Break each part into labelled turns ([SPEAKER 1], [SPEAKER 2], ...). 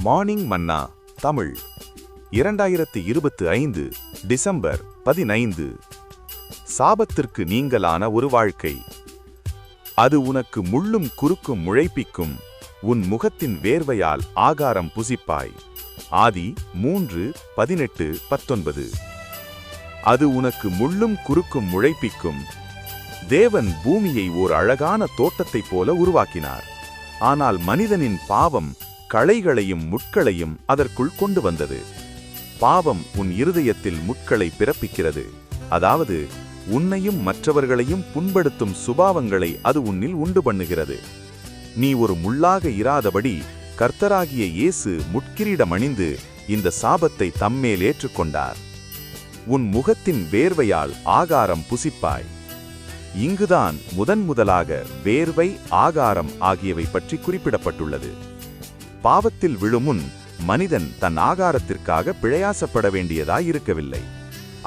[SPEAKER 1] Morning மன்னா Tamil 2025 December 15. சாபத்திற்கு நீங்கலான ஒரு வாழ்க்கை. அது உனக்கு முள்ளும் குறுக்கும் முளைப்பிக்கும், உன் முகத்தின் வேர்வையால் ஆகாரம் புசிப்பாய். ஆதி 3:18-19. அது உனக்கு முள்ளும் குறுக்கும் முளைப்பிக்கும். தேவன் பூமியை ஓர் அழகான தோட்டத்தைப் போல உருவாக்கினார். ஆனால் மனிதனின் பாவம் களைகளையும் முட்களையும் அதற்குள் கொண்டு வந்தது. பாவம் உன் இருதயத்தில் முட்களை பிறப்பிக்கிறது. அதாவது உன்னையும் மற்றவர்களையும் புண்படுத்தும் சுபாவங்களை அது உன்னில் உண்டு பண்ணுகிறது. நீ ஒரு முள்ளாக இராதபடி கர்த்தராகிய இயேசு முட்கிரீடம் அணிந்து இந்த சாபத்தை தம்மேல் ஏற்றுக்கொண்டார். உன் முகத்தின் வேர்வையால் ஆகாரம் புசிப்பாய். இங்குதான் முதலாக வேர்வை, ஆகாரம் ஆகியவை பற்றி குறிப்பிடப்பட்டுள்ளது. பாவத்தில் விழுமுன் மனிதன் தன் ஆகாரத்திற்காக பிரயாசப்பட வேண்டியதாயிருக்கவில்லை.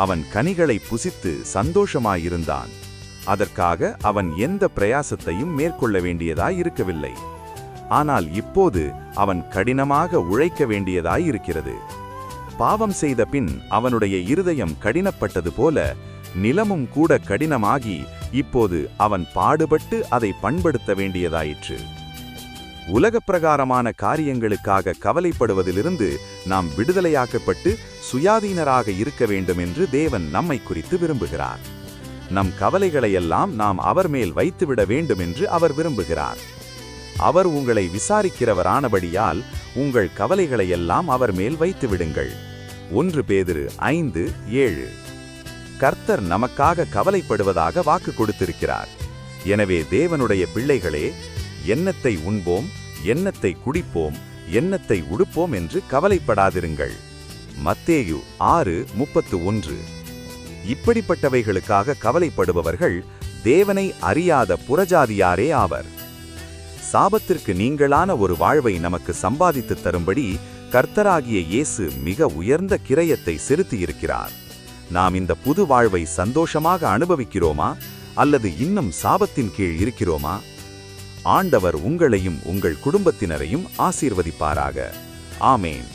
[SPEAKER 1] அவன் கனிகளை புசித்து சந்தோஷமாயிருந்தான். அதற்காக அவன் எந்த பிரயாசத்தையும் மேற்கொள்ள வேண்டியதாயிருக்கவில்லை. ஆனால் இப்போது அவன் கடினமாக உழைக்க வேண்டியதாயிருக்கிறது. பாவம் செய்த பின் அவனுடைய இருதயம் கடினப்பட்டது போல நிலமும் கூட கடினமாகி இப்போது அவன் பாடுபட்டு அதை பண்படுத்த வேண்டியதாயிற்று. உலகப்பிரகாரமான காரியங்களுக்காக கவலைப்படுவதிலிருந்து நாம் விடுதலையாக்கப்பட்டு சுயாதீனராக இருக்க வேண்டும் என்று தேவன் நம்மை குறித்து விரும்புகிறார். நம் கவலைகளையெல்லாம் நாம் அவர் மேல் வைத்துவிட வேண்டும் என்று அவர் விரும்புகிறார். அவர் உங்களை விசாரிக்கிறவரானபடியால் உங்கள் கவலைகளையெல்லாம் அவர் மேல் வைத்துவிடுங்கள். 1 பேதுரு 5:7. கர்த்தர் நமக்காக கவலைப்படுவதாக வாக்கு கொடுத்திருக்கிறார். எனவே தேவனுடைய பிள்ளைகளே, எண்ணத்தை உண்போம், எண்ணத்தை குடிப்போம், எண்ணத்தை உடுப்போம் என்று கவலைப்படாதிருங்கள். மத்தேயு 6:31. இப்படிப்பட்டவைகளுக்காக கவலைப்படுபவர்கள் தேவனை அறியாத புறஜாதியாரே ஆவர். சாபத்திற்கு நீங்களான ஒரு வாழ்வை நமக்கு சம்பாதித்து தரும்படி கர்த்தராகிய இயேசு மிக உயர்ந்த கிரயத்தை செலுத்தியிருக்கிறார். நாம் இந்த புது வாழ்வை சந்தோஷமாக அனுபவிக்கிறோமா அல்லது இன்னும் சாபத்தின் கீழ் இருக்கிறோமா? ஆண்டவர் உங்களையும் உங்கள் குடும்பத்தினரையும் ஆசீர்வதிப்பாராக. ஆமேன்.